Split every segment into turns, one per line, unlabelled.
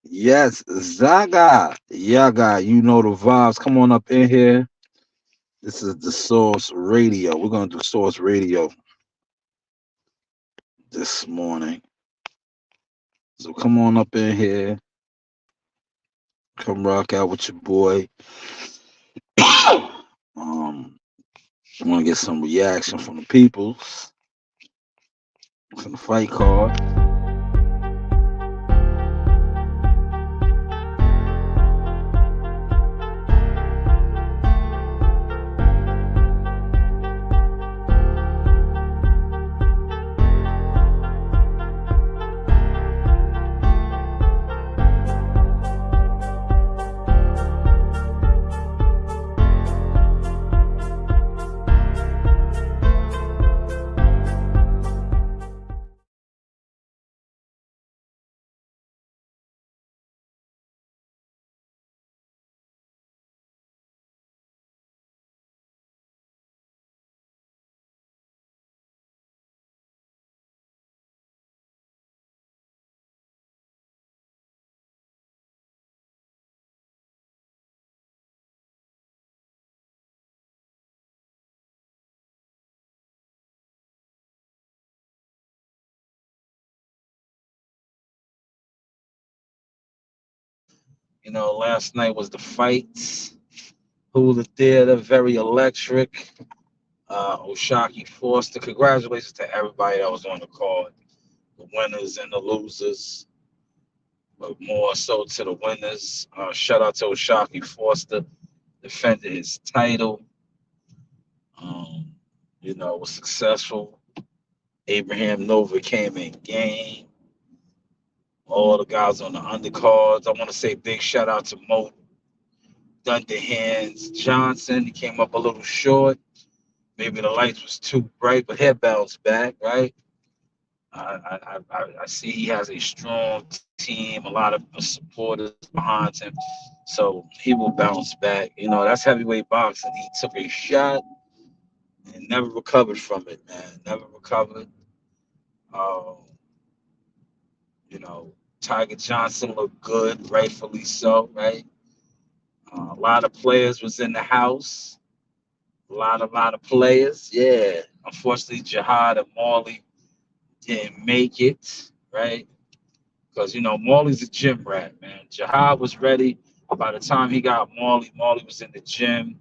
Yes, Zaga. Yaga, you know the vibes. Come on up in here. This is the Source Radio. We're gonna do Source Radio this morning. So come on up in here. Come rock out with your boy. I want to get some reaction from the people from the fight card. You know, last night was the fights. Hula Theater, very electric. Oshaki Foster. Congratulations to everybody that was on the card. The winners and the losers, but more so to the winners. Shout out to Oshaki Foster, defended his title. Um, was successful. Abraham Nova came in game. All the guys on the undercards. I want to say big shout out to Mo Dunderhands Johnson. He came up a little short. Maybe the lights was too bright, but he'll bounce back, right? I see he has a strong team, a lot of supporters behind him, so he will bounce back. That's heavyweight boxing. He took a shot and never recovered from it, man. Never recovered. Um, Tiger Johnson looked good, rightfully so, right? A lot of players was in the house. A lot of players, yeah. Unfortunately, Jihad and Marley didn't make it, right? Because Marley's a gym rat, man. Jihad was ready by the time he got Marley. Marley was in the gym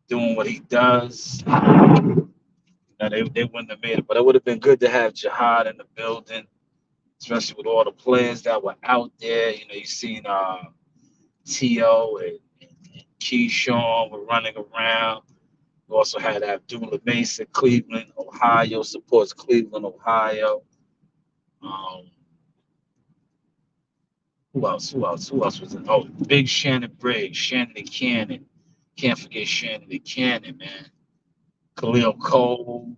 doing what he does. They wouldn't have made it, but it would have been good to have Jihad in the building, especially with all the players that were out there. You seen T.O. and Keyshawn were running around. We also had Abdullah Mason, Cleveland, Ohio, supports Cleveland, Ohio. Um, who else? Who else? Who else was in? Oh, Big Shannon Briggs, Shannon the Cannon. Can't forget Shannon the Cannon, man. Khalil Cole.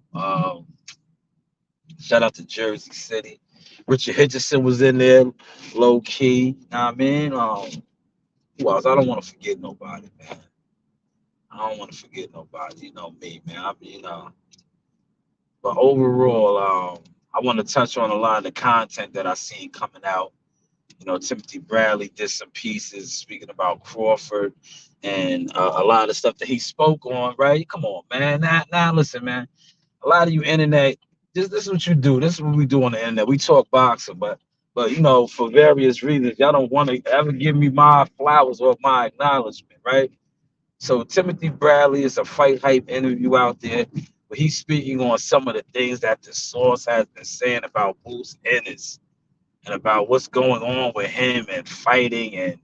Shout out to Jersey City. Richard Hitchison was in there, low key. Know what I mean? Who else? I don't want to forget nobody, man. I don't want to forget nobody. You know me, man. But overall, I want to touch on a lot of the content that I seen coming out. Timothy Bradley did some pieces speaking about Crawford and a lot of stuff that he spoke on. Right? Come on, man. Now, listen, man. A lot of you internet, this is what you do. This is what we do on the internet. We talk boxing, but for various reasons, y'all don't want to ever give me my flowers or my acknowledgement, right? So Timothy Bradley is a fight hype interview out there where he's speaking on some of the things that the source has been saying about Bruce Ennis and about what's going on with him and fighting and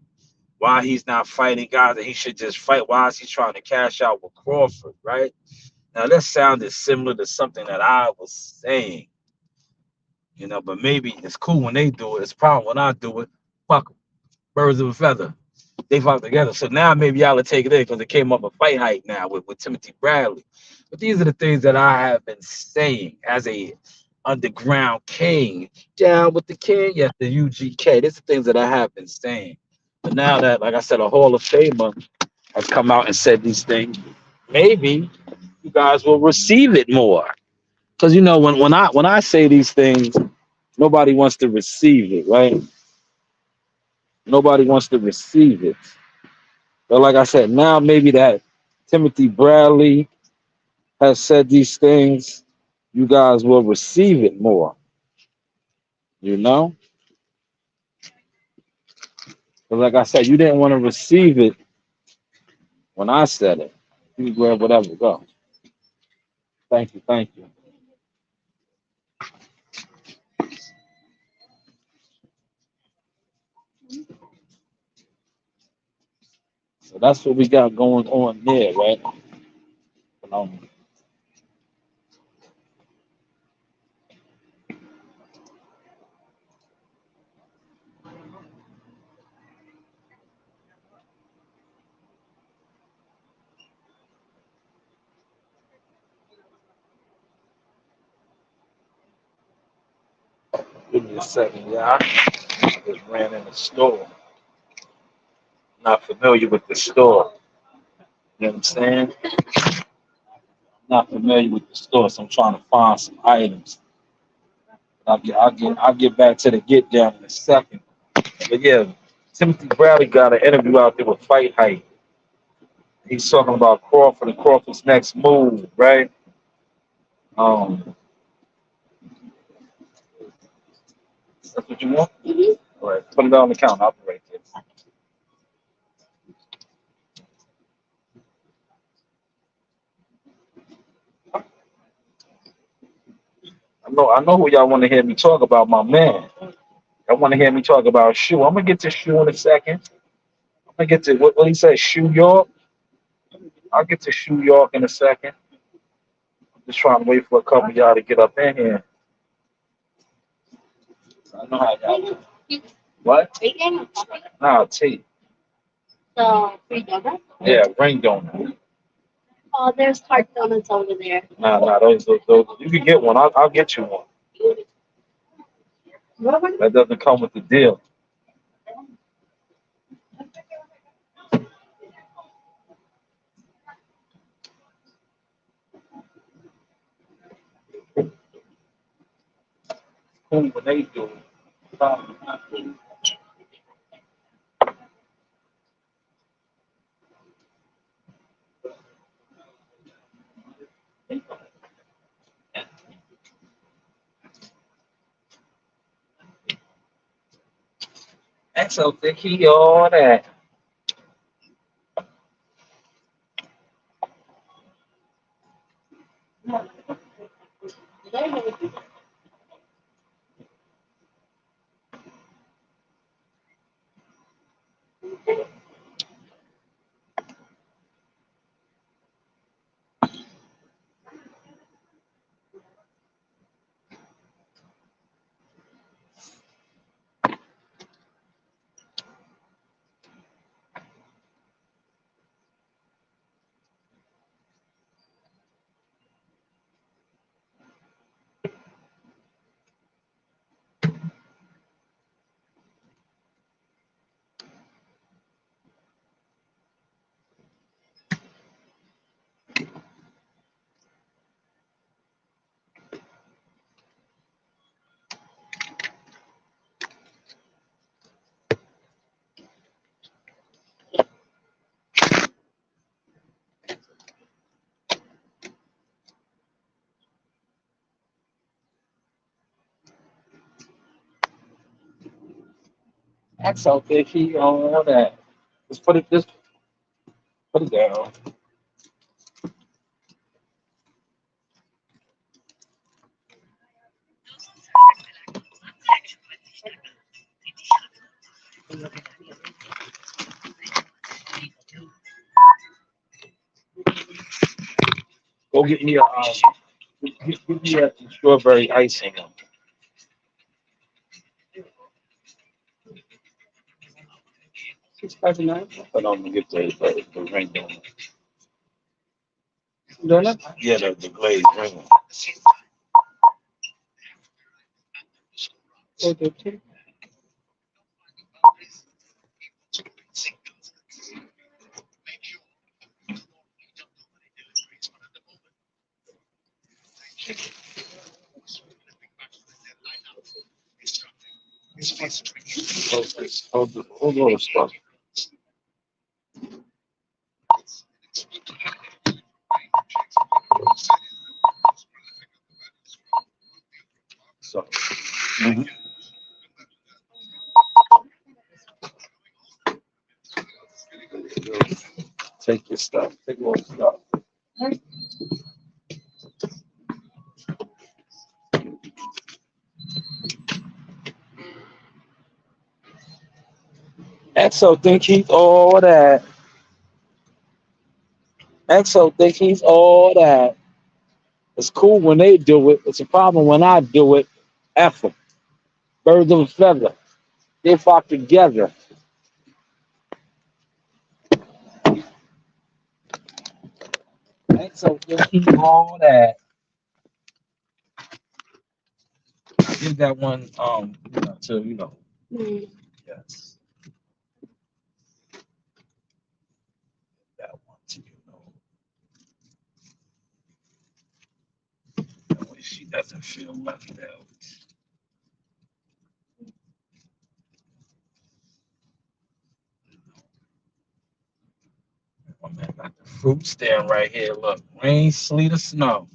why he's not fighting guys that he should just fight. Why is he trying to cash out with Crawford, right? Now that sounded similar to something that I was saying, but maybe it's cool when they do it. It's a problem when I do it. Fuck 'em. Birds of a feather. They fought together. So now maybe y'all will take it in because it came up a fight hype now with Timothy Bradley. But these are the things that I have been saying as a underground king. Down with the king, yes, the UGK. These are things that I have been saying. But now that, like I said, a Hall of Famer has come out and said these things, maybe you guys will receive it more. Because when I say these things, nobody wants to receive it, right? Nobody wants to receive it. But like I said, now maybe that Timothy Bradley has said these things, you guys will receive it more. You know? But like I said, you didn't want to receive it when I said it. You can grab whatever, go. Thank you, thank you. So that's what we got going on there, right? Um, Give me a second, yeah. I just ran in the store. Not familiar with the store. You understand? Not familiar with the store, so I'm trying to find some items. I'll get back to the get down in a second. But yeah, Timothy Bradley got an interview out there with Fight Hype. He's talking about Crawford and Crawford's next move, right? Um, that's what you want? All right, put it on the counter. I'll be right there. I know who y'all want to hear me talk about, my man. Y'all want to hear me talk about Shoe. I'm gonna get to Shoe in a second. I'm gonna get to what he said, Shoe York. I'll get to Shoe York in a second. I'm just trying to wait for a couple of y'all to get up in here. I know how y'all. What? Nah, tea. Yeah, ring donut. Nah, those. You can get one. I'll get you one. That doesn't come with the deal. Cool when they do it. That's so thicky, all that. That's so thicky, all that. Just put it down. Go get me give me a strawberry icing. 6.99. Hold on, let me get the ring donut. Donut? Yeah, the glazed ring. Okay. Hold on, stuff. So, mhm. Take your stuff. Take all the stuff. Exo think he's all that. Exo think he's all that. It's cool when they do it. It's a problem when I do it. Effort. Birds of a feather. They flock together. Exo think he's all that. Give that one, yes, that one to that way she doesn't feel left out. My man got the fruit stand right here. Look, rain, sleet, or snow.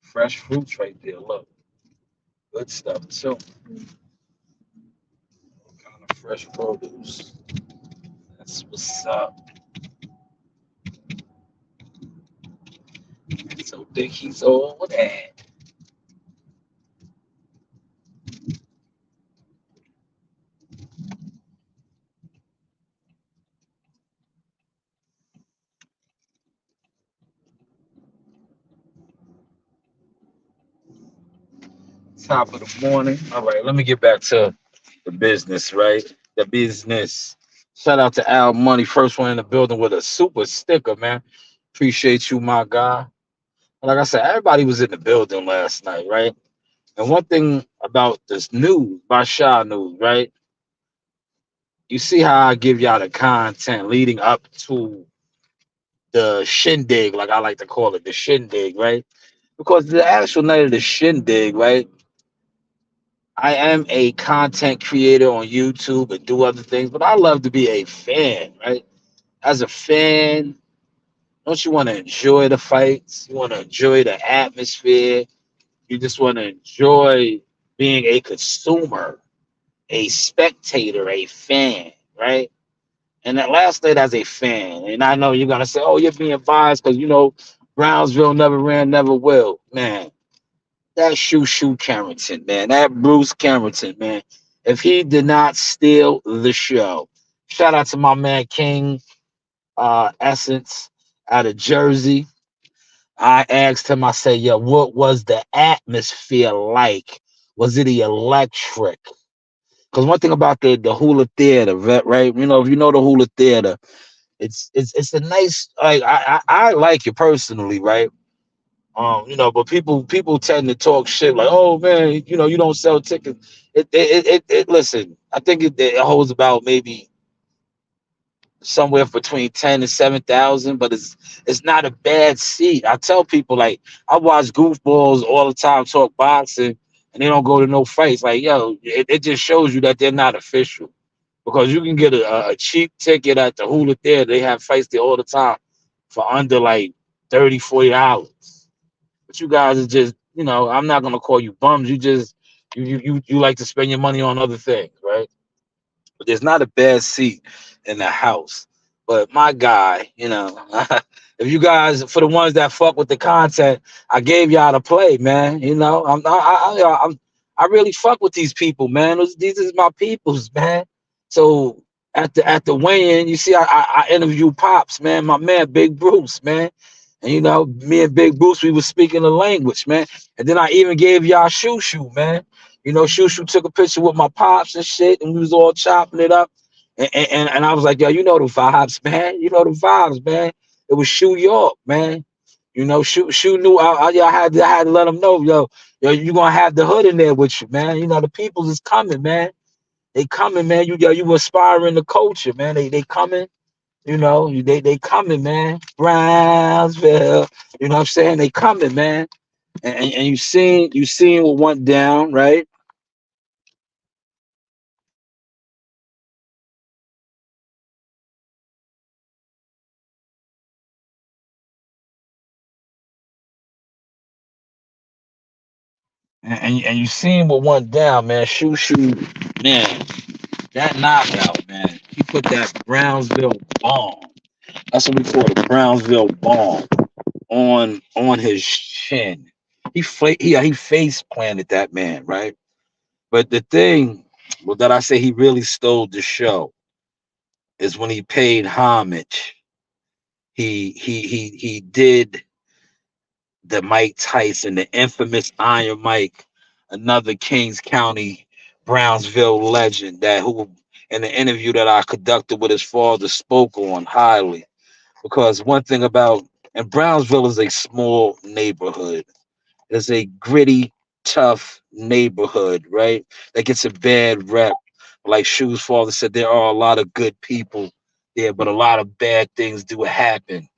Fresh fruits right there. Look, good stuff too. Kind of fresh produce. That's what's up. So think he's all that. Top of the morning. All right, let me get back to the business, right? The business. Shout out to Al Money, first one in the building with a super sticker, man. Appreciate you, my guy. Like I said, everybody was in the building last night, right? And one thing about this news, by Shaw News, right? You see how I give y'all the content leading up to the shindig, like I like to call it, the shindig, right? Because the actual night of the shindig, right? I am a content creator on YouTube and do other things, but I love to be a fan, right? As a fan, don't you want to enjoy the fights? You want to enjoy the atmosphere. You just want to enjoy being a consumer, a spectator, a fan, right? And that last night as a fan, and I know you're gonna say, "Oh, you're being biased because you know Brownsville never ran, never will." Man, that Shoo Carrington, man, that Bruce Carrington, man. If he did not steal the show, shout out to my man King Essence out of Jersey. I asked him, I said, "Yo, what was the atmosphere like? Was it electric?" Because one thing about the Hula Theater, right? You know, if you know the Hula Theater, it's a nice like I like it personally, right? But people tend to talk shit like, oh man, you don't sell tickets. It listen, I think it holds about maybe somewhere between 10 and 7,000, but it's not a bad seat. I tell people like I watch goofballs all the time talk boxing and they don't go to no fights. Like, yo, it just shows you that they're not official. Because you can get a cheap ticket at the Hula Theater. They have fights there all the time for under like 30, $40. But you guys are just, I'm not gonna call you bums. You just you like to spend your money on other things, right? But there's not a bad seat in the house. But my guy, if you guys, for the ones that fuck with the content, I gave y'all to play, man. I really fuck with these people, man. These is my peoples, man. So at the weigh-in, you see, I interviewed Pops, man, my man, Big Bruce, man. And me and Big Bruce, we was speaking the language, man. And then I even gave y'all Shoo, man. Shushu took a picture with my pops and shit, and we was all chopping it up. And I was like, yo, you know the vibes, man. You know the vibes, man. It was Shoe York, man. Shoe knew I had to let him know, yo, you gonna have the hood in there with you, man. The peoples is coming, man. They coming, man. You inspiring the culture, man. They coming, they coming, man. Brownsville, you know what I'm saying? They coming, man. And you seen what went down, right? And you seen what went down, man. Shoo Shoo, man, that knockout, man. He put that Brownsville bomb. That's what we call the Brownsville bomb on his chin. He face planted that man, right? But the thing, well, that I say he really stole the show is when he paid homage. He did the Mike Tyson, the infamous Iron Mike, another Kings County Brownsville legend that who in the interview that I conducted with his father spoke on highly. Because one thing about and Brownsville is a small neighborhood. It's a gritty, tough neighborhood, right? That gets a bad rep. Like Shoe's father said, there are a lot of good people there, but a lot of bad things do happen.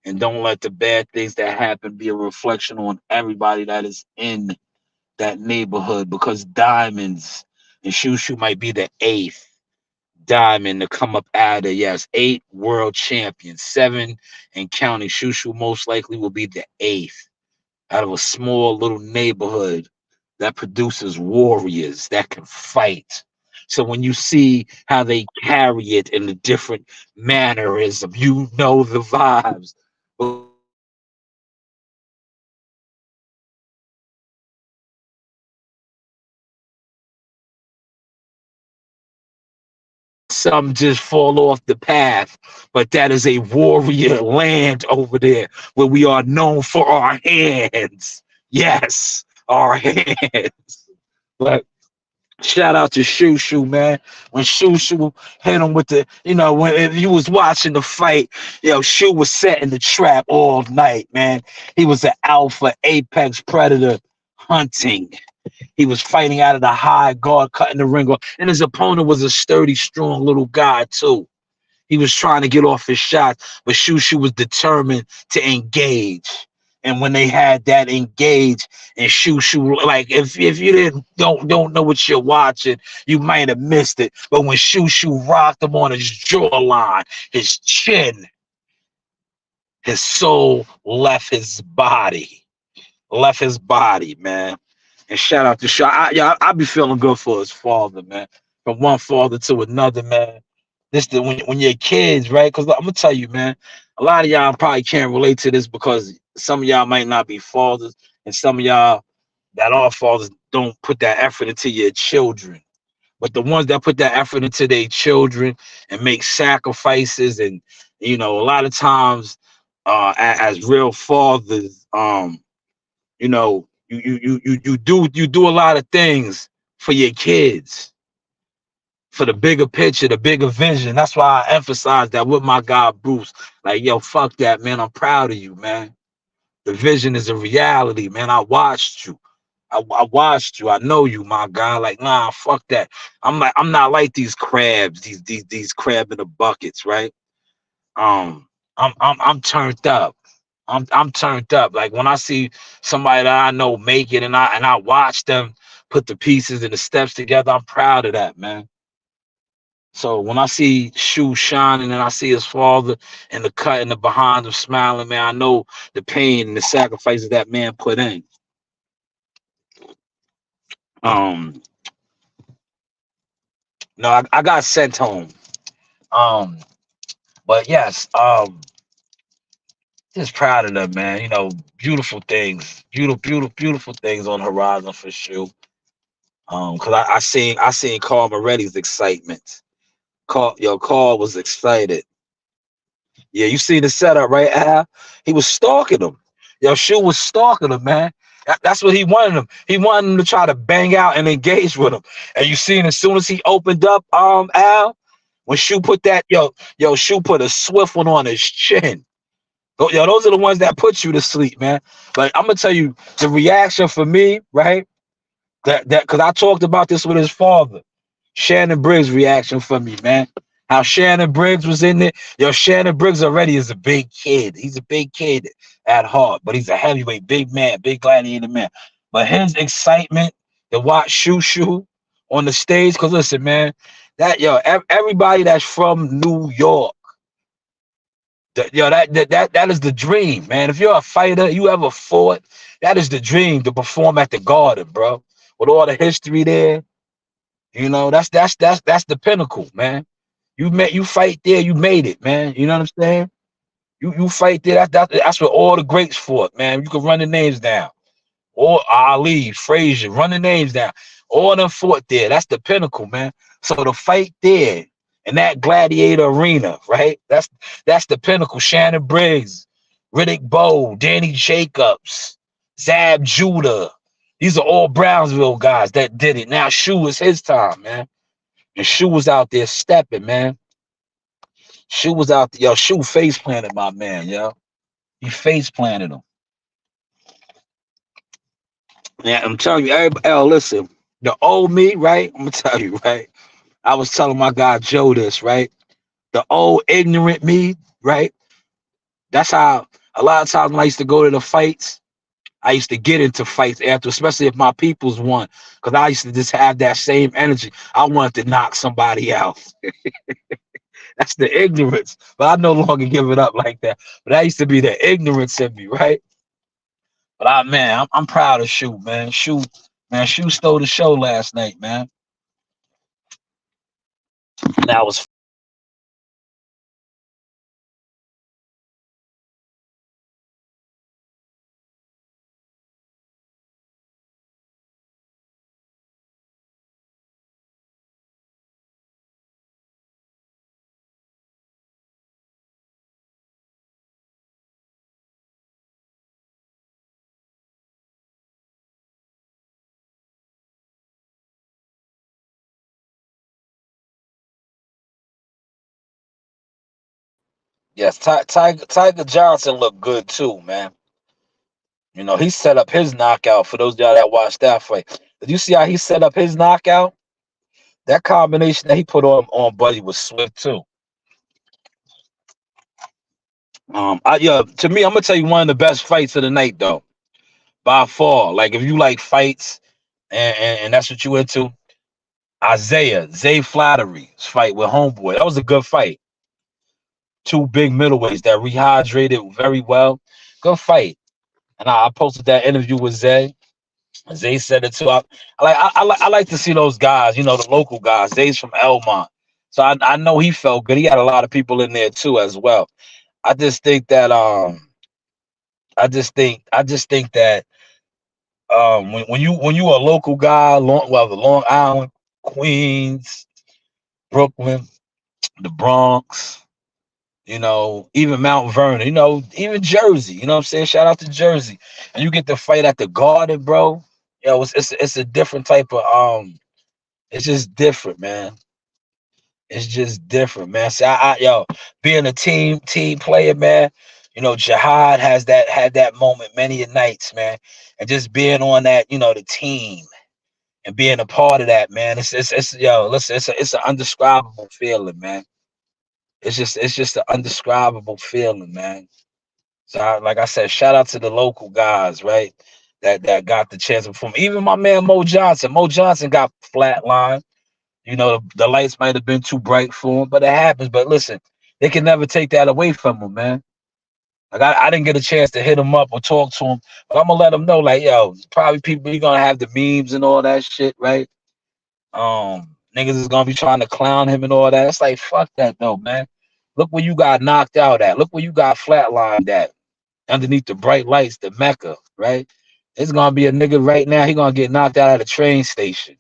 And don't let the bad things that happen be a reflection on everybody that is in that neighborhood because diamonds and Shoo might be the eighth diamond to come up out of, yes, 8 world champions, 7 and counting. Shoo most likely will be the eighth out of a small little neighborhood that produces warriors that can fight. So when you see how they carry it in the different mannerism, you know the vibes. Because some just fall off the path, but that is a warrior land over there where we are known for our hands. Yes, our hands. But shout out to Shoo, man. When Shoo hit him with the, when if you was watching the fight, Shoo was setting the trap all night, man. He was an alpha apex predator hunting. He was fighting out of the high guard, cutting the ring off. And his opponent was a sturdy, strong little guy, too. He was trying to get off his shots, but Shushu was determined to engage. And when they had that engage and Shushu, like if you don't know what you're watching, you might have missed it. But when Shushu rocked him on his jawline, his chin, his soul left his body, man. And shout out to Shaw. I be feeling good for his father, man. From one father to another, man. When you're kids, right? Because I'm gonna tell you, man, a lot of y'all probably can't relate to this because some of y'all might not be fathers, and some of y'all that are fathers don't put that effort into your children. But the ones that put that effort into their children and make sacrifices, and a lot of times, as real fathers, you do a lot of things for your kids, for the bigger picture, the bigger vision. That's why I emphasize that with my guy Bruce. Like, yo, fuck that, man. I'm proud of you, man. The vision is a reality, man. I watched you. I watched you. I know you, my guy. Like, nah, fuck that. I'm not like these crabs, these crab in the buckets, right? I'm turned up. I'm turned up. Like when I see somebody that I know make it, and I watch them put the pieces and the steps together, I'm proud of that, man. So when I see Shu shining and I see his father and the cut and the behind him smiling, man, I know the pain and the sacrifices that man put in. Um, no, I got sent home. Um, but yes, just proud of them, man. Beautiful things, beautiful things on the horizon for Shu. Cause I seen Carl Moretti's excitement. Carl was excited. Yeah, you see the setup, right, Al? He was stalking him. Shu was stalking him, man. That's what he wanted him. He wanted him to try to bang out and engage with him. And you seen as soon as he opened up, Al, when Shu put that, Shu put a swift one on his chin. Those are the ones that put you to sleep, man. But I'm gonna tell you the reaction for me, right? That because I talked about this with his father. Shannon Briggs' reaction for me, man. How Shannon Briggs was in there. Shannon Briggs already is a big kid. He's a big kid at heart, but he's a heavyweight, big man, big gladiator man. But his excitement to watch Shoo on the stage, because listen, man, everybody that's from New York, That is the dream, man. If you're a fighter, you ever fought, that is the dream to perform at the Garden, bro. With all the history there, that's the pinnacle, man. You fight there, you made it, man. You know what I'm saying? You fight there. That's where all the greats fought, man. You can run the names down. Or Ali, Frazier, run the names down. All of them fought there. That's the pinnacle, man. So to fight there in that gladiator arena, right? That's the pinnacle. Shannon Briggs, Riddick Bowe, Danny Jacobs, Zab Judah. These are all Brownsville guys that did it. Now Shu is his time, man. And Shu was out there stepping, man. Shu was out there. Yo, Shu face planted my man, yo. He face planted him. Yeah, I'm telling you, everybody, listen, the old me, right? I'm gonna tell you, right? I was telling my guy Joe this, right? The old ignorant me, right? That's how a lot of times when I used to go to the fights, I used to get into fights after, especially if my peoples won, because I used to just have that same energy. I wanted to knock somebody out. That's the ignorance, but I no longer give it up like that. But that used to be the ignorance in me, right? But I'm proud of Shu, man. Shu stole the show last night, man. And that was yes. Tiger Johnson looked good too, man. He set up his knockout for those of y'all that watched that fight. Did you see how he set up his knockout? That combination that he put on Buddy was swift too. To me, I'm gonna tell you one of the best fights of the night though, by far. Like if you like fights and that's what you into, Zay Flattery's fight with Homeboy. That was a good fight. Two big middleweights that rehydrated very well. Good fight. And I posted that interview with Zay. Zay said it too. I like to see those guys, the local guys. Zay's from Elmont. So I know he felt good. He had a lot of people in there too as well. I just think that when you a local guy, the Long Island, Queens, Brooklyn, the Bronx, even Mount Vernon, even Jersey, you know what I'm saying? Shout out to Jersey. And you get to fight at the Garden, bro. It's a different type of it's just different, man. It's just different, man. See, being a team player, man, Jihad had that moment many a nights, man. And just being on that, the team and being a part of that, man. Listen, it's an undescribable feeling, man. It's just an undescribable feeling, man. So like I said, shout out to the local guys, right? That got the chance to perform. Even my man Mo Johnson. Mo Johnson got flatlined. The lights might have been too bright for him, but it happens. But listen, they can never take that away from him, man. Like I didn't get a chance to hit him up or talk to him, but I'm gonna let him know, like, yo, probably people you're gonna have the memes and all that shit, right? Niggas is gonna be trying to clown him and all that. It's like fuck that though, man. Look where you got knocked out at. Look where you got flatlined at. Underneath the bright lights, the Mecca, right? It's gonna be a nigga right now. He gonna get knocked out at a train station.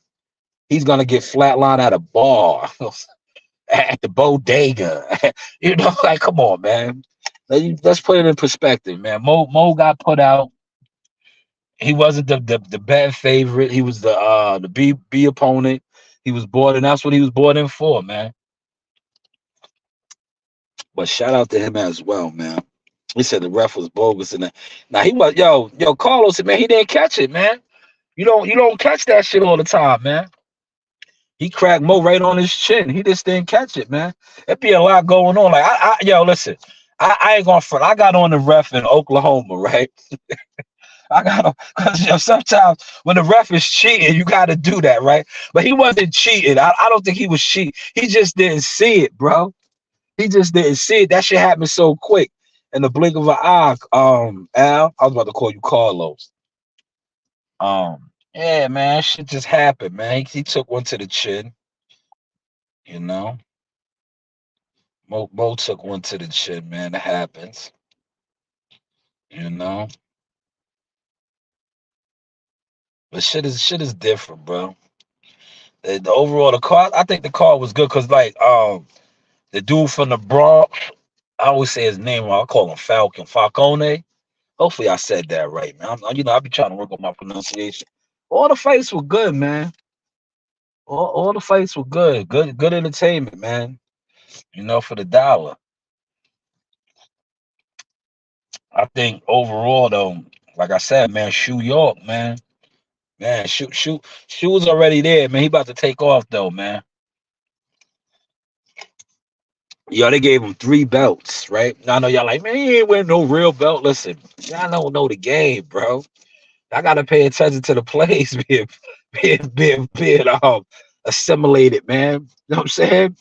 He's gonna get flatlined at a bar, at the bodega. Like come on, man. Let's put it in perspective, man. Mo got put out. He wasn't the bad favorite. He was the B opponent. He was bought, and that's what he was bought in for, man. But shout out to him as well, man. He said the ref was bogus and that. Now he was Carlos, man. He didn't catch it, man. You don't catch that shit all the time, man. He cracked Mo right on his chin. He just didn't catch it, man. There'd be a lot going on. Like listen. I ain't gonna front. I got on the ref in Oklahoma, right? I got because sometimes when the ref is cheating, you got to do that, right? But he wasn't cheating. I don't think he was cheating. He just didn't see it, bro.
He just didn't see it. That shit happened so quick in the blink of an eye. Al, I was about to call you Carlos. Yeah, man, shit just happened, man. He took one to the chin, you know. Mo took one to the chin, man. It happens, you know. But shit is different, bro. The overall the car, I think the car was good because like the dude from the Bronx, I always say his name. I call him Falcone. Hopefully I said that right, man. I be trying to work on my pronunciation. All the fights were good, man. All the fights were good. Good entertainment, man. For the dollar. I think overall though, like I said, man, Shoe York, man. Man, shoe was already there, man. He about to take off though, man. Yo, they gave him 3 belts, right? Now I know y'all like, man, he ain't win no real belt. Listen, y'all don't know the game, bro. I gotta pay attention to the plays being assimilated, man. You know what I'm saying?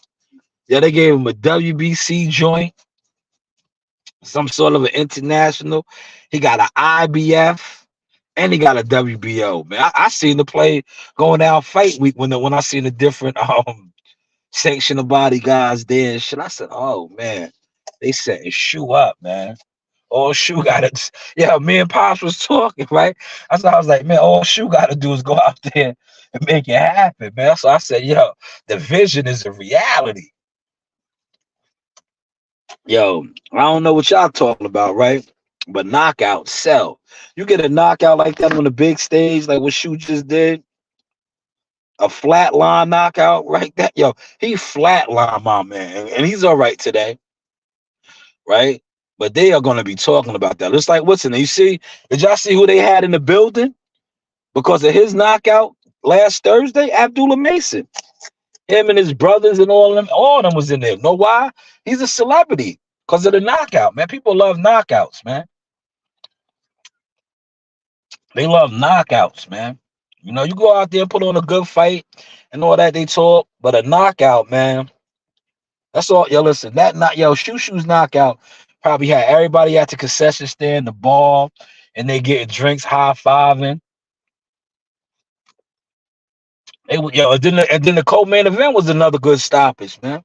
Yeah, they gave him a WBC joint, some sort of an international. He got an IBF, and he got a WBO. Man, I seen the play going down fight week when I seen the different sanctioner body guys there and shit. I said, oh man, they setting Shoe up, man. All Shoe got to, yeah, me and Pops was talking, right? I was like, man, all Shoe got to do is go out there and make it happen, man. So I said, yo, the vision is a reality. Yo, I don't know what y'all talking about, right? But knockouts sell. You get a knockout like that on the big stage, like what Shoe just did, a flat line knockout, right? That yo, he flatlined my man, and he's all right today, right? But they are going to be talking about that. It's like what's in there? You see? Did y'all see who they had in the building because of his knockout last Thursday? Abdullah Mason, him and his brothers and all of them was in there. Know why? He's a celebrity because of the knockout, man. People love knockouts, man. They love knockouts, man. You go out there, put on a good fight and all that they talk, but a knockout, man. That's all. Yo, listen, Shoe's knockout probably had everybody at the concession stand, the bar, and they getting drinks, high fiving. And then the co-main event was another good stoppage, man.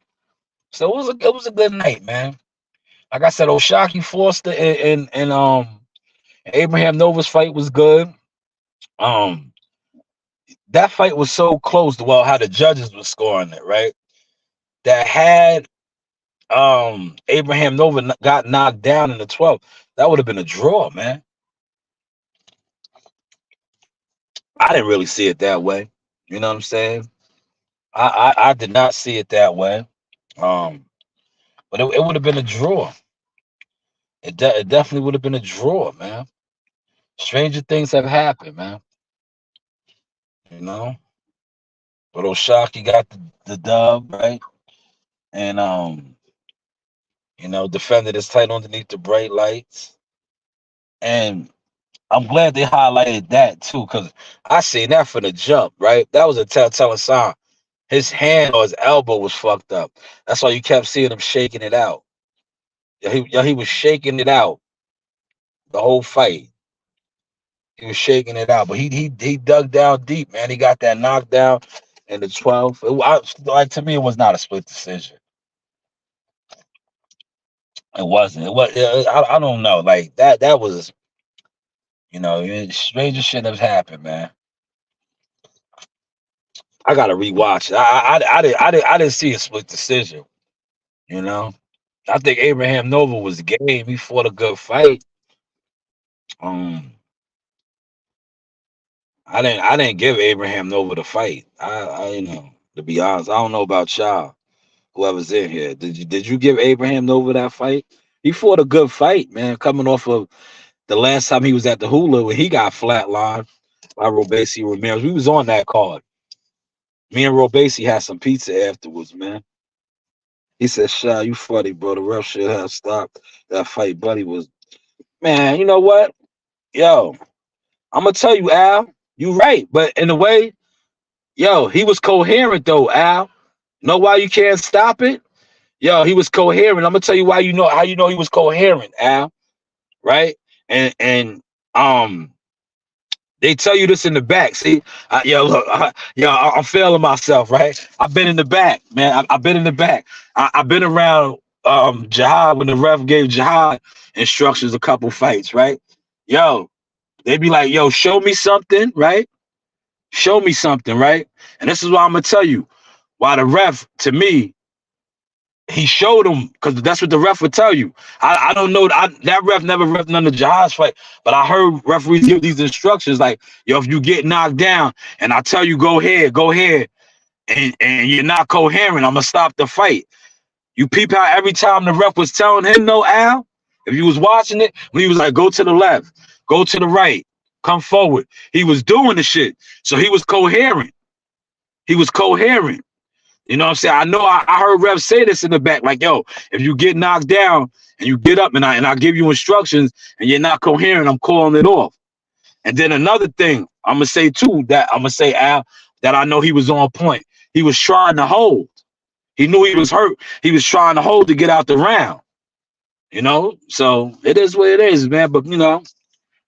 So it was a good night, man. Like I said, Oshaki Foster and Abraham Nova's fight was good. Um, that fight was so close to how the judges were scoring it, right? That had Abraham Nova got knocked down in the 12th, that would have been a draw, man. I didn't really see it that way. You know what I'm saying? I did not see it that way. Um, but it would have been a draw. It definitely would have been a draw, man. Stranger things have happened, man. You know, but Oshaki got the dub, right? And defended his title underneath the bright lights. And I'm glad they highlighted that too, because I seen that from the jump, right? That was a telltale sign. His hand or his elbow was fucked up. That's why you kept seeing him shaking it out. He was shaking it out the whole fight. He was shaking it out, but he dug down deep, man. He got that knockdown in the 12th. Like to me, it was not a split decision. It wasn't. It was. I don't know. Like that. That was. Stranger shit has happened, man. I gotta rewatch it. I didn't see a split decision. You know. I think Abraham Nova was game. He fought a good fight. Um, I didn't give Abraham Nova the fight. To be honest, I don't know about y'all. Whoever's in here, did you give Abraham Nova that fight? He fought a good fight, man. Coming off of the last time he was at the Hula when he got flatlined by Robesi Ramirez. We was on that card. Me and Robesi had some pizza afterwards, man. He said, "Shaw, you funny, bro. The ref should have stopped that fight." Buddy was, man. You know what, yo? I'm gonna tell you, Al. You right, but in a way, yo, he was coherent though, Al. Know why you can't stop it? Yo, he was coherent. I'm gonna tell you why you know how you know he was coherent, Al. Right? And um they tell you this in the back. See, yo, look, I'm feeling myself, right? I've been in the back, man. I've been in the back. I've been around Jihad when the ref gave Jihad instructions a couple fights, right? Yo, they be like, yo, show me something, right? Show me something, right? And this is why I'm gonna tell you why the ref, to me, he showed him because that's what the ref would tell you. I don't know. That ref never ref none of Jihad's fight, but I heard referees give these instructions like, yo, if you get knocked down and I tell you go ahead, and you're not coherent, I'm gonna stop the fight. You peep how every time the ref was telling him no, Al, if you was watching it, when he was like, go to the left, go to the right, come forward, he was doing the shit. So he was coherent. He was coherent. You know what I'm saying? I know I heard refs say this in the back, like, yo, if you get knocked down and you get up and I give you instructions and you're not coherent, I'm calling it off. And then another thing I'm gonna say too, that I'm gonna say, Al, that I know he was on point. He was trying to hold. He knew he was hurt. He was trying to hold to get out the round. You know? So it is what it is, man. But you know,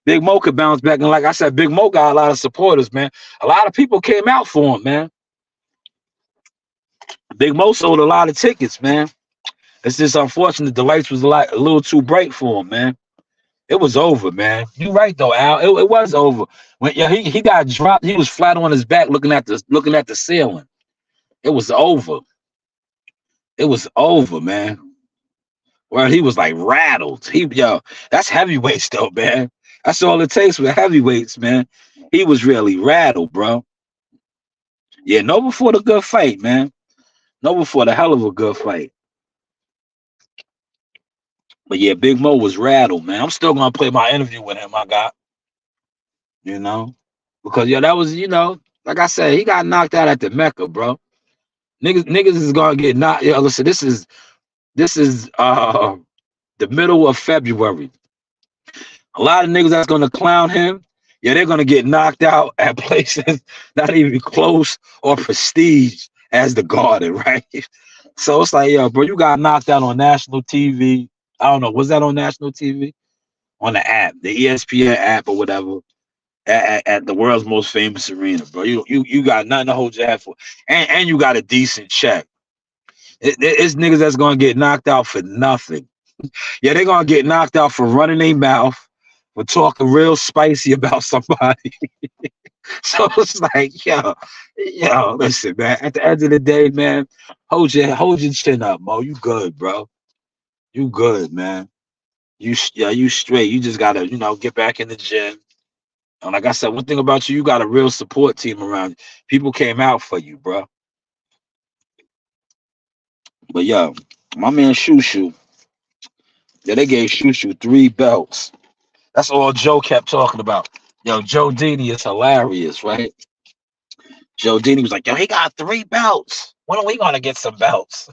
Big Mo could bounce back. And like I said, Big Mo got a lot of supporters, man. A lot of people came out for him, man. Big Mo sold a lot of tickets, man. It's just unfortunate the lights was a little too bright for him, man. It was over, man. You right though, Al. It was over. When yeah, he got dropped. He was flat on his back looking at the ceiling. It was over. It was over, man. Well, he was like rattled. That's heavyweights though, man. That's all it takes for heavyweights, man. He was really rattled, bro. Yeah, no before the good fight, man. No before the hell of a good fight. But yeah, Big Mo was rattled, man. I'm still gonna play my interview with him. I got, you know, because that was, like I said, he got knocked out at the Mecca, bro. Niggas is gonna get knocked. Yeah, listen, this is the middle of February. A lot of niggas that's gonna clown him, yeah, they're gonna get knocked out at places not even close or prestige as the Garden, right? So it's like, yo, bro, you got knocked out on national TV. I don't know, was that on national TV? On the app, the ESPN app or whatever, at the world's most famous arena, bro. You got nothing to hold your head for, and you got a decent check. It's niggas that's gonna get knocked out for nothing. Yeah, they're gonna get knocked out for running their mouth, for talking real spicy about somebody. So it's like, listen, man. At the end of the day, man, hold your chin up, Mo. You good, bro. You good, man. You straight. You just gotta, get back in the gym. And like I said, one thing about you, you got a real support team around you. People came out for you, bro. But yo, my man Shushu, yeah, they gave Shushu 3 belts. That's all Joe kept talking about. Yo, Joe Dini is hilarious, right? Joe Dini was like, yo, he got 3 belts. When are we gonna get some belts?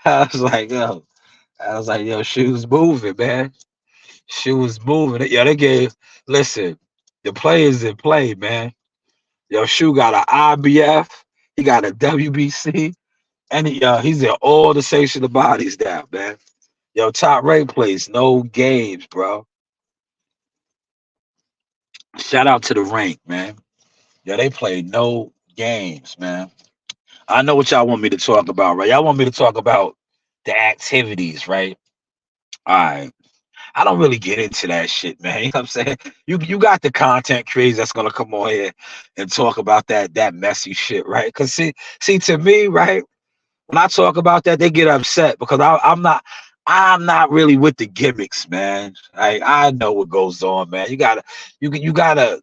I was like, yo, shoes moving, man. Shoes moving. Yeah, listen, the players in play, man. Yo, Shoe got an IBF, he got a WBC, and he's in all the sanctioned bodies now, man. Yo, Top Rank plays no games, bro. Shout out to the rank, man. Yo, they play no games, man. I know what y'all want me to talk about, right? Y'all want me to talk about the activities, right? All right. I don't really get into that shit, man. You know what I'm saying? You got the content creators that's gonna come on here and talk about that messy shit, right? Cause see to me, right? When I talk about that, they get upset because I'm not really with the gimmicks, man. I know what goes on, man. You gotta you gotta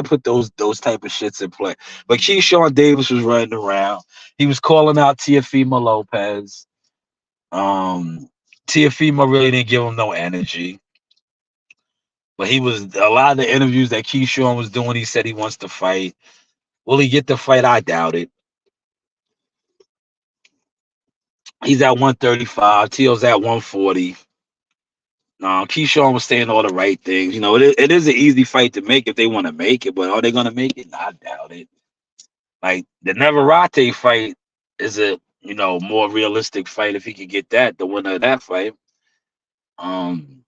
put those type of shits in play. But Keyshawn Davis was running around. He was calling out Teofimo Lopez. Teofimo really didn't give him no energy. But he was a lot of the interviews that Keyshawn was doing, he said he wants to fight. Will he get the fight? I doubt it. He's at 135. Teal's at 140. Keyshawn was saying all the right things. It is an easy fight to make if they want to make it, but are they going to make it? I doubt it. Like the Navarrete fight is more realistic fight if he could get that, the winner of that fight. Um,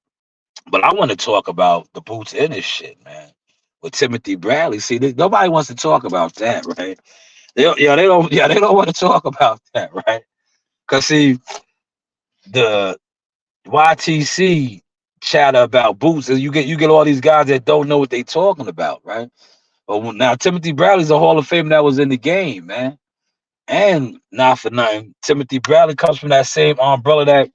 but I want to talk about the Boots Ennis shit, man, with Timothy Bradley. See, nobody wants to talk about that, right? They don't want to talk about that, right? Cause see, the YTC chatter about Boots is you get all these guys that don't know what they talking about, right? But now Timothy Bradley's a Hall of Fame that was in the game, man. And not for nothing, Timothy Bradley comes from that same umbrella that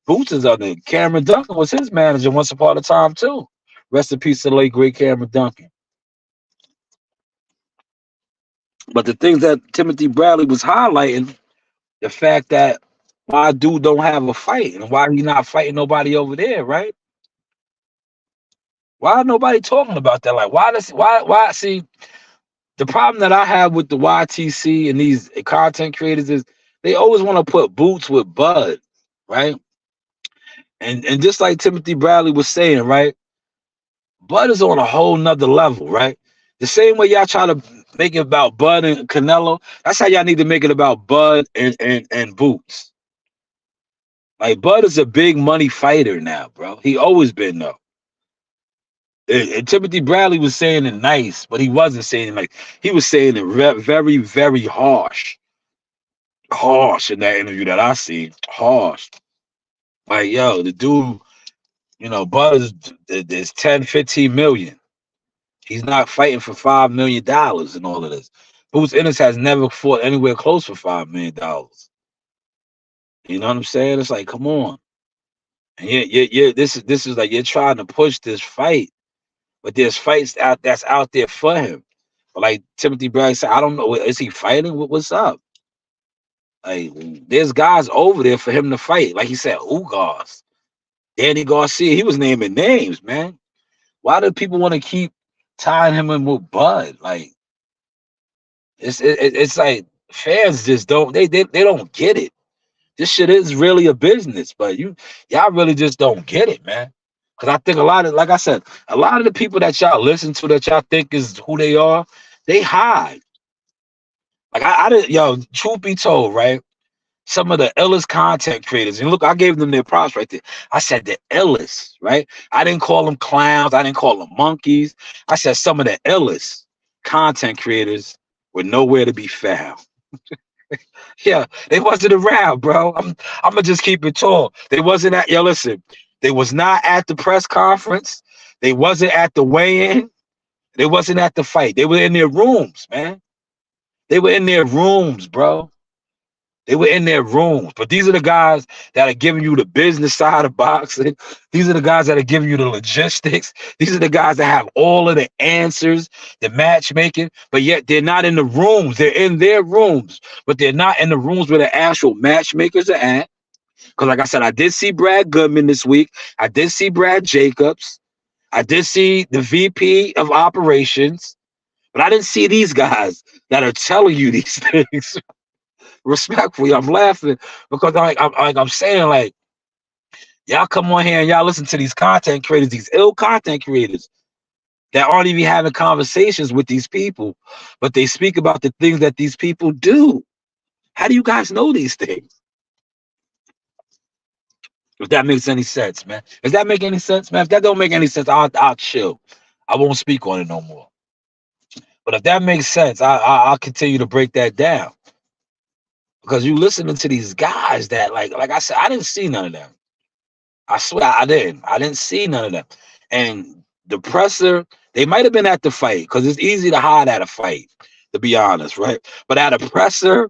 Boots is under. Cameron Duncan was his manager once upon a time too. Rest in peace to the late great Cameron Duncan. But the things that Timothy Bradley was highlighting, the fact that why dude don't have a fight and why he not fighting nobody over there, right? Why nobody talking about that? Like why see the problem that I have with the YTC and these content creators is they always want to put Boots with Bud, right? And just like Timothy Bradley was saying, right? Bud is on a whole nother level, right? The same way y'all try to make it about Bud and Canelo, that's how y'all need to make it about Bud and Boots. Like Bud is a big money fighter now, bro. He always been though. And Timothy Bradley was saying it nice, but he wasn't saying it like he was saying it very, very harsh in that interview that I see. Harsh. Like, yo, the dude, Bud is 10, 15 million. He's not fighting for $5 million and all of this. Boots Ennis has never fought anywhere close for $5 million. You know what I'm saying? It's like, come on. And yeah. This is like you're trying to push this fight, but there's fights that's out there for him. But like Timothy Bradley said, I don't know. Is he fighting? What's up? Like, there's guys over there for him to fight. Like he said, Ugas, Danny Garcia. He was naming names, man. Why do people want to keep tying him in with Bud? Like, it's like fans just don't they don't get it. This shit is really a business, but y'all really just don't get it, man. Because I think a lot of, like I said, a lot of the people that y'all listen to that y'all think is who they are, they hide. Like I didn't, truth be told, right? Some of the illest content creators, and look, I gave them their props right there. I said the illest, right? I didn't call them clowns. I didn't call them monkeys. I said some of the illest content creators were nowhere to be found. Yeah, they wasn't around, bro. I'm gonna just keep it tall. They wasn't at listen, they was not at the press conference. They wasn't at the weigh-in. They wasn't at the fight. They were in their rooms, man. They were in their rooms, bro. They were in their rooms. But these are the guys that are giving you the business side of boxing. These are the guys that are giving you the logistics. These are the guys that have all of the answers, the matchmaking, but yet they're not in the rooms. They're in their rooms, but they're not in the rooms where the actual matchmakers are at. Because like I said, I did see Brad Goodman this week. I did see Brad Jacobs. I did see the VP of operations, but I didn't see these guys that are telling you these things. Respectfully, I'm laughing because I'm saying, like, y'all come on here and y'all listen to these content creators, these ill content creators that aren't even having conversations with these people, but they speak about the things that these people do. How do you guys know these things? If that makes any sense, man. Does that make any sense, man? If that don't make any sense, I'll chill. I won't speak on it no more. But if that makes sense, I'll continue to break that down. Because you listening to these guys that, like I said, I didn't see none of them. I swear I didn't. I didn't see none of them. And the presser, they might have been at the fight because it's easy to hide at a fight, to be honest, right? But at a presser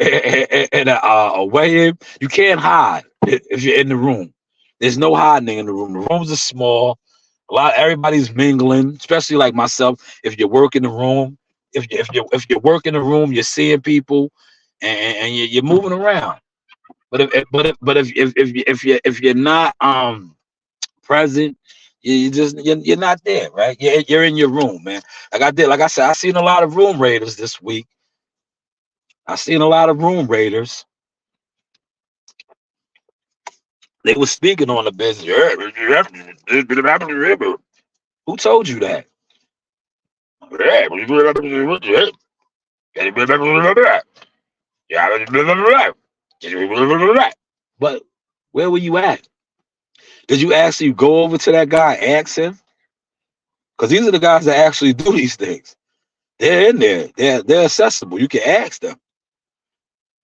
and a weigh-in, you can't hide if you're in the room. There's no hiding in the room. The rooms are small. Everybody's mingling, especially like myself. If you work in the room, if you work in the room, you're seeing people and you're moving around. But if you're not present, you're not there, right? You're in your room, man. Like I said, I seen a lot of room raiders this week. I seen a lot of room raiders. They were speaking on the business. Who told you that? Yeah, But where were you at? Did you actually go over to that guy, ask him? Because these are the guys that actually do these things. They're in there. They're accessible. You can ask them.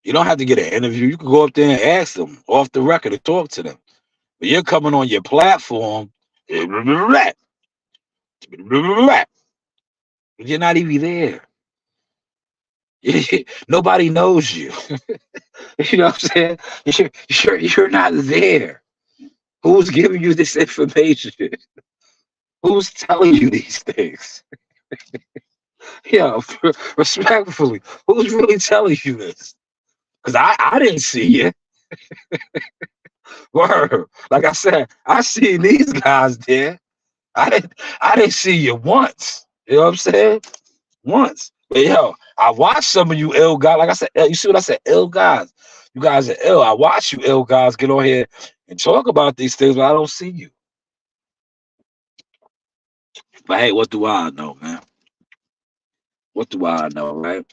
You don't have to get an interview. You can go up there and ask them off the record and talk to them. But you're coming on your platform. You're not even there. Nobody knows you. You know what I'm saying? You're not there. Who's giving you this information? Who's telling you these things? Yeah, respectfully, who's really telling you this? Because I didn't see it. Word. Like I said, I seen these guys there. I didn't see you once. You know what I'm saying? Once. But yo, I watched some of you ill guys. Like I said, you see what I said? Ill guys. You guys are ill. I watch you ill guys get on here and talk about these things, but I don't see you. But hey, what do I know, man? What do I know, right?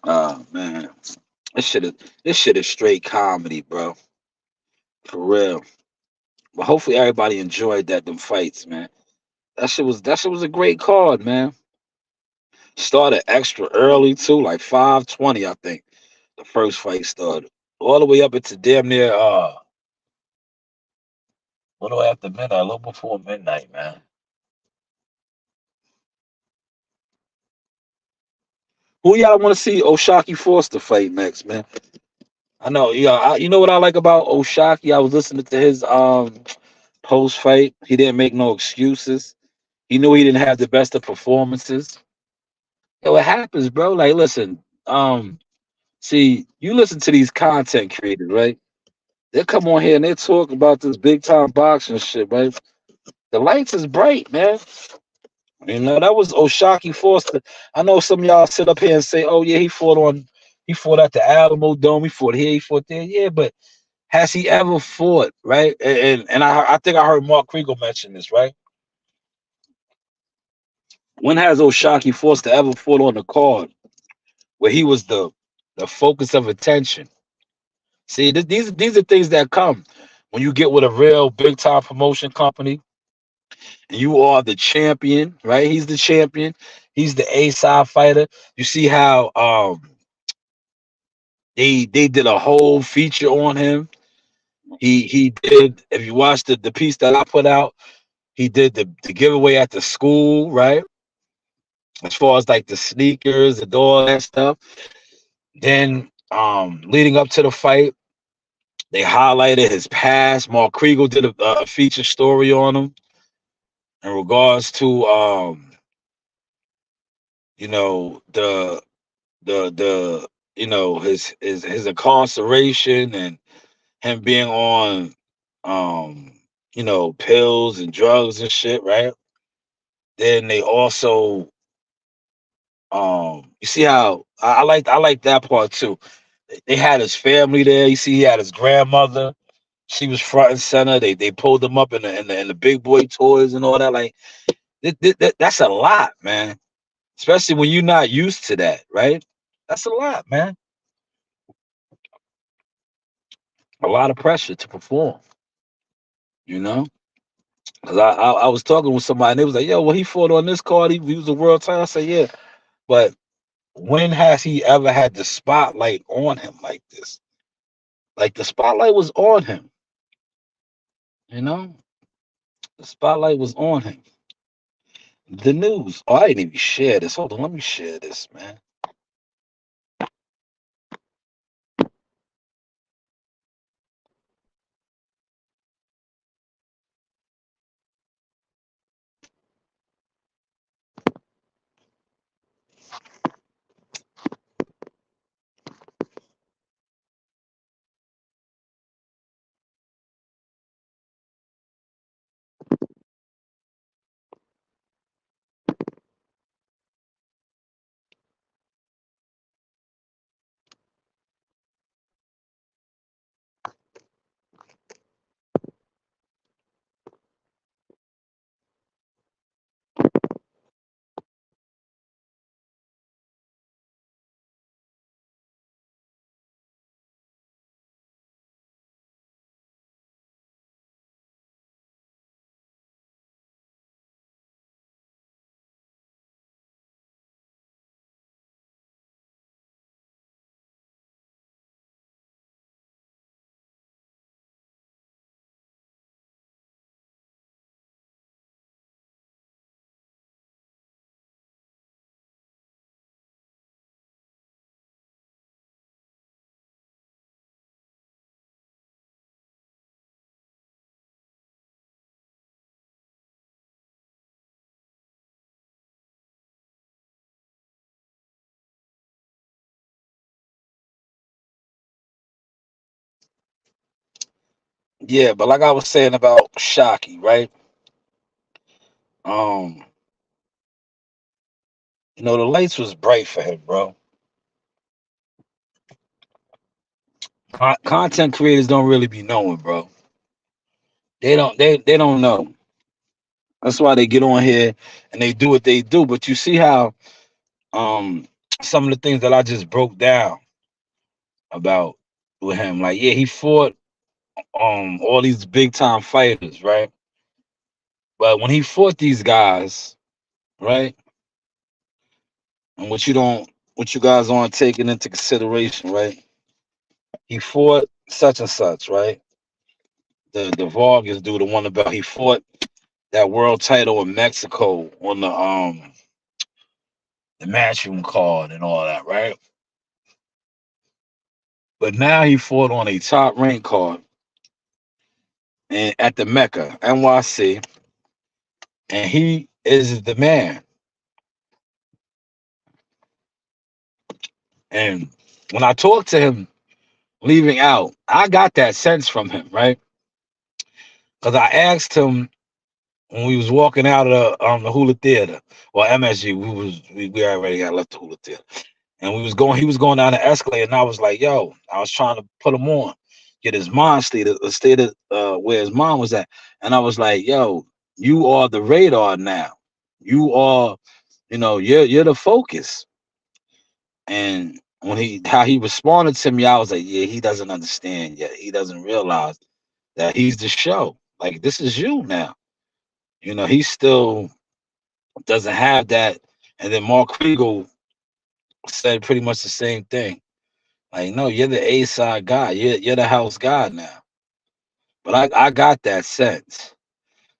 Oh man. This shit is straight comedy, bro. For real. But hopefully everybody enjoyed them fights, man. That shit was a great card, man. Started extra early too, like 5:20, I think. The first fight started. All the way up into damn near what do I have to midnight, a little before midnight, man. Who y'all want to see Oshaki Foster fight next, man? I know, yeah. You know what I like about Oshaki? I was listening to his post fight. He didn't make no excuses. He knew he didn't have the best of performances. Yeah, what happens, bro? Like, listen, see, you listen to these content creators, right? They come on here and they talk about this big time boxing shit, right? The lights is bright, man. You know, that was Oshaki Foster. I know some of y'all sit up here and say, oh yeah, he fought at the Alamo Dome, he fought here, he fought there. Yeah, but has he ever fought, right? And I think I heard Mark Kriegel mention this, right? When has Oshaki Foster ever fought on the card where he was the focus of attention? See, these are things that come when you get with a real big time promotion company and you are the champion, right? He's the champion. He's the A side fighter. You see how they did a whole feature on him. He did. If you watch the piece that I put out, he did the giveaway at the school, right? As far as like the sneakers and all that stuff. Then leading up to the fight, they highlighted his past. Mark Kriegel did a feature story on him in regards to you know the his incarceration and him being on pills and drugs and shit, right? Then they also you see how I like that part too. They had his family there. You see he had his grandmother. She was front and center. They pulled him up in the big boy toys and all that. Like that's a lot, man. Especially when you're not used to that, right? That's a lot, man. A lot of pressure to perform, you know. Because I was talking with somebody and they was like, "Yo, well, he fought on this card. He was a world title." I said, "Yeah, but when has he ever had the spotlight on him like this? Like the spotlight was on him, you know. The spotlight was on him. The news. Oh, I didn't even share this. Hold on, let me share this, man. Yeah, but like I was saying about Shockey, right? Um, the lights was bright for him, bro. Content creators don't really be knowing, bro. They don't know. That's why they get on here and they do what they do. But you see how um some of the things that I just broke down about with him, like yeah, he fought all these big time fighters, right? But when he fought these guys, right, and what you guys aren't taking into consideration, right? He fought such and such, right? The Vargas dude, the one about he fought that world title in Mexico on the matchroom card and all that, right? But now he fought on a top rank card and at the Mecca, NYC, and he is the man. And when I talked to him leaving out, I got that sense from him, right? Because I asked him when we was walking out of the Hula Theater or MSG, we already had left the Hula Theater, and he was going down the escalator, and I was like, yo, I was trying to put him on, get his mind state of where his mind was at, and I was like, yo, you are the radar now, you are, you're the focus, and when how he responded to me, I was like, yeah, he doesn't understand yet, he doesn't realize that he's the show, like this is you now, he still doesn't have that. And then Mark Kriegel said pretty much the same thing. Like, no, you're the A side guy. You're the house guy now. But I got that sense.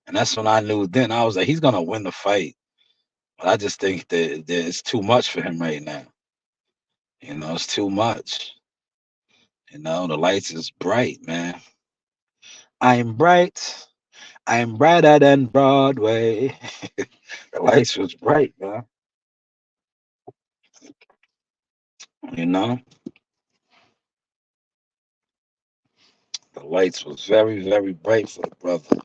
And that's when I knew then. I was like, he's gonna win the fight. But I just think that it's too much for him right now. It's too much. The lights is bright, man. I'm bright. I'm brighter than Broadway. The lights was bright, man. You know, the lights was very, very bright for the brother.